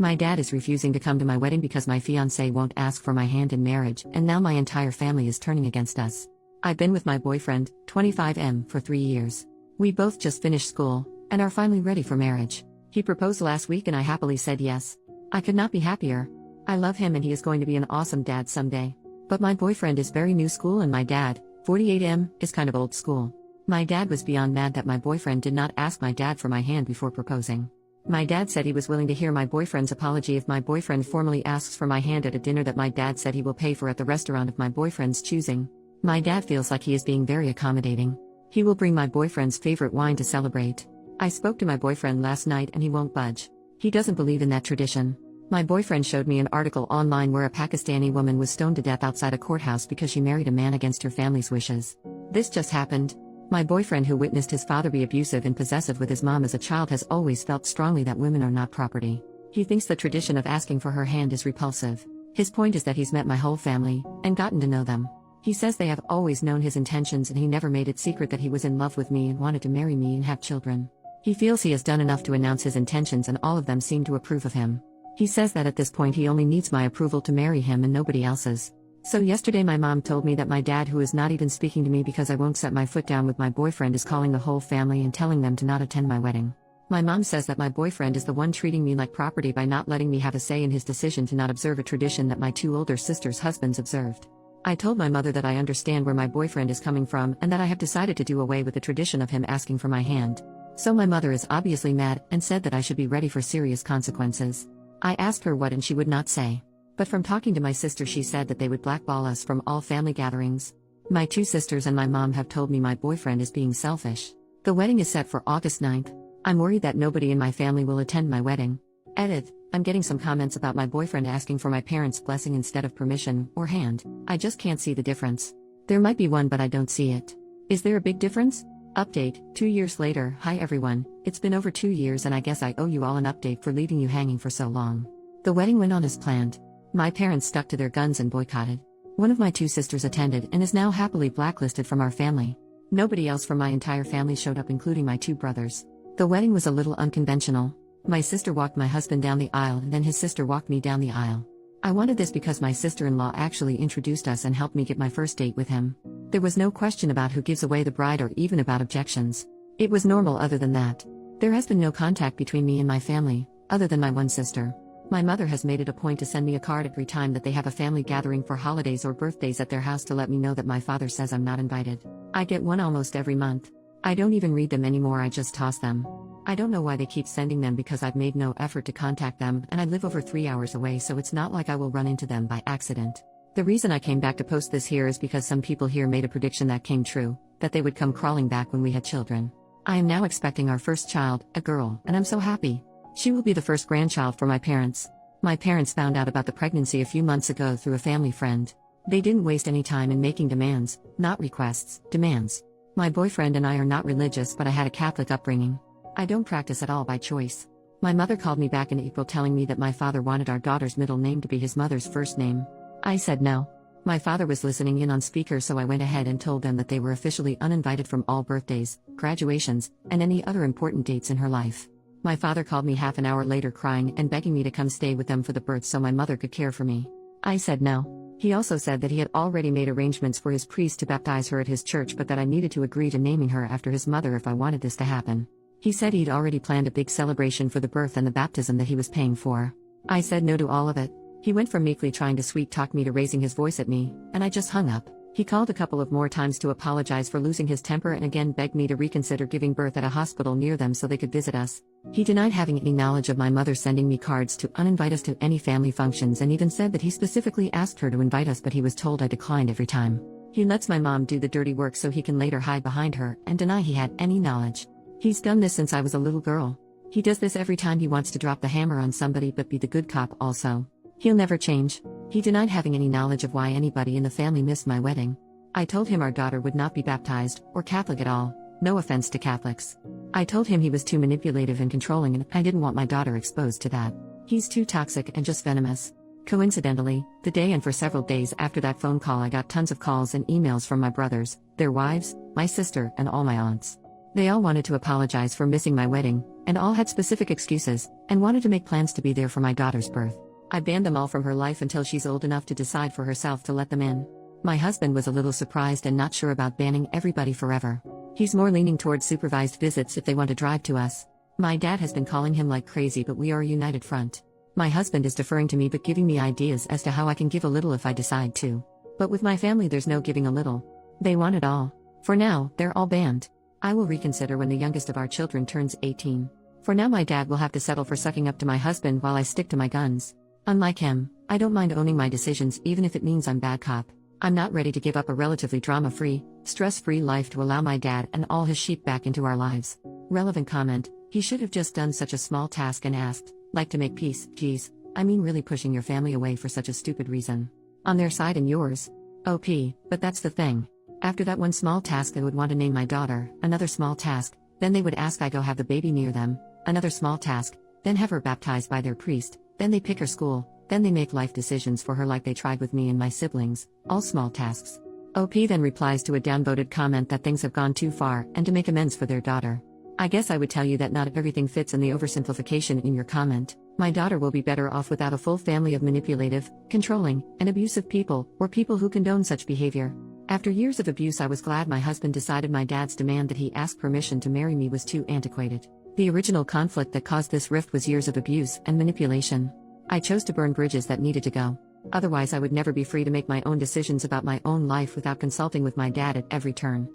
My dad is refusing to come to my wedding because my fiancé won't ask for my hand in marriage, and now my entire family is turning against us. I've been with my boyfriend, 25M, for 3 years. We both just finished school, and are finally ready for marriage. He proposed last week and I happily said yes. I could not be happier. I love him and he is going to be an awesome dad someday. But my boyfriend is very new school and my dad, 48M, is kind of old school. My dad was beyond mad that my boyfriend did not ask my dad for my hand before proposing. My dad said he was willing to hear my boyfriend's apology if my boyfriend formally asks for my hand at a dinner that my dad said he will pay for at the restaurant of my boyfriend's choosing. My dad feels like he is being very accommodating. He will bring my boyfriend's favorite wine to celebrate. I spoke to my boyfriend last night and he won't budge. He doesn't believe in that tradition. My boyfriend showed me an article online where a Pakistani woman was stoned to death outside a courthouse because she married a man against her family's wishes. This just happened. My boyfriend, who witnessed his father be abusive and possessive with his mom as a child, has always felt strongly that women are not property. He thinks the tradition of asking for her hand is repulsive. His point is that he's met my whole family, and gotten to know them. He says they have always known his intentions and he never made it secret that he was in love with me and wanted to marry me and have children. He feels he has done enough to announce his intentions and all of them seem to approve of him. He says that at this point he only needs my approval to marry him and nobody else's. So yesterday my mom told me that my dad, who is not even speaking to me because I won't set my foot down with my boyfriend, is calling the whole family and telling them to not attend my wedding. My mom says that my boyfriend is the one treating me like property by not letting me have a say in his decision to not observe a tradition that my 2 older sisters' husbands observed. I told my mother that I understand where my boyfriend is coming from and that I have decided to do away with the tradition of him asking for my hand. So my mother is obviously mad and said that I should be ready for serious consequences. I asked her what and she would not say. But from talking to my sister, she said that they would blackball us from all family gatherings. My 2 sisters and my mom have told me my boyfriend is being selfish. The wedding is set for August 9th. I'm worried that nobody in my family will attend my wedding. Edit. I'm getting some comments about my boyfriend asking for my parents' blessing instead of permission, or hand. I just can't see the difference. There might be one but I don't see it. Is there a big difference? Update, 2 years later. Hi everyone, it's been over 2 years and I guess I owe you all an update for leaving you hanging for so long. The wedding went on as planned. My parents stuck to their guns and boycotted. One of my 2 sisters attended and is now happily blacklisted from our family. Nobody else from my entire family showed up, including my 2 brothers. The wedding was a little unconventional. My sister walked my husband down the aisle and then his sister walked me down the aisle. I wanted this because my sister-in-law actually introduced us and helped me get my first date with him. There was no question about who gives away the bride or even about objections. It was normal other than that. There has been no contact between me and my family, other than my one sister. My mother has made it a point to send me a card every time that they have a family gathering for holidays or birthdays at their house to let me know that my father says I'm not invited. I get one almost every month. I don't even read them anymore, I just toss them. I don't know why they keep sending them because I've made no effort to contact them and I live over 3 hours away, so it's not like I will run into them by accident. The reason I came back to post this here is because some people here made a prediction that came true, that they would come crawling back when we had children. I am now expecting our first child, a girl, and I'm so happy. She will be the first grandchild for my parents. My parents found out about the pregnancy a few months ago through a family friend. They didn't waste any time in making demands, not requests, demands. My boyfriend and I are not religious, but I had a Catholic upbringing. I don't practice at all by choice. My mother called me back in April telling me that my father wanted our daughter's middle name to be his mother's first name. I said no. My father was listening in on speaker, so I went ahead and told them that they were officially uninvited from all birthdays, graduations, and any other important dates in her life. My father called me half an hour later crying and begging me to come stay with them for the birth so my mother could care for me. I said no. He also said that he had already made arrangements for his priest to baptize her at his church, but that I needed to agree to naming her after his mother if I wanted this to happen. He said he'd already planned a big celebration for the birth and the baptism that he was paying for. I said no to all of it. He went from meekly trying to sweet-talk me to raising his voice at me, and I just hung up. He called a couple of more times to apologize for losing his temper and again begged me to reconsider giving birth at a hospital near them so they could visit us. He denied having any knowledge of my mother sending me cards to uninvite us to any family functions and even said that he specifically asked her to invite us, but he was told I declined every time. He lets my mom do the dirty work so he can later hide behind her and deny he had any knowledge. He's done this since I was a little girl. He does this every time he wants to drop the hammer on somebody but be the good cop also. He'll never change. He denied having any knowledge of why anybody in the family missed my wedding. I told him our daughter would not be baptized, or Catholic at all, no offense to Catholics. I told him he was too manipulative and controlling and I didn't want my daughter exposed to that. He's too toxic and just venomous. Coincidentally, the day and for several days after that phone call I got tons of calls and emails from my brothers, their wives, my sister, and all my aunts. They all wanted to apologize for missing my wedding, and all had specific excuses, and wanted to make plans to be there for my daughter's birth. I banned them all from her life until she's old enough to decide for herself to let them in. My husband was a little surprised and not sure about banning everybody forever. He's more leaning towards supervised visits if they want to drive to us. My dad has been calling him like crazy, but we are a united front. My husband is deferring to me but giving me ideas as to how I can give a little if I decide to. But with my family there's no giving a little. They want it all. For now, they're all banned. I will reconsider when the youngest of our children turns 18. For now my dad will have to settle for sucking up to my husband while I stick to my guns. Unlike him, I don't mind owning my decisions even if it means I'm bad cop. I'm not ready to give up a relatively drama-free, stress-free life to allow my dad and all his sheep back into our lives. Relevant comment: he should have just done such a small task and asked, like to make peace. Geez, I mean really pushing your family away for such a stupid reason. On their side and yours. OP, but that's the thing. After that one small task they would want to name my daughter, another small task, then they would ask I go have the baby near them, another small task, then have her baptized by their priest, then they pick her school, then they make life decisions for her like they tried with me and my siblings, all small tasks. OP then replies to a downvoted comment that things have gone too far and to make amends for their daughter. I guess I would tell you that not everything fits in the oversimplification in your comment. My daughter will be better off without a full family of manipulative, controlling, and abusive people, or people who condone such behavior. After years of abuse I was glad my husband decided my dad's demand that he ask permission to marry me was too antiquated. The original conflict that caused this rift was years of abuse and manipulation. I chose to burn bridges that needed to go. Otherwise I would never be free to make my own decisions about my own life without consulting with my dad at every turn.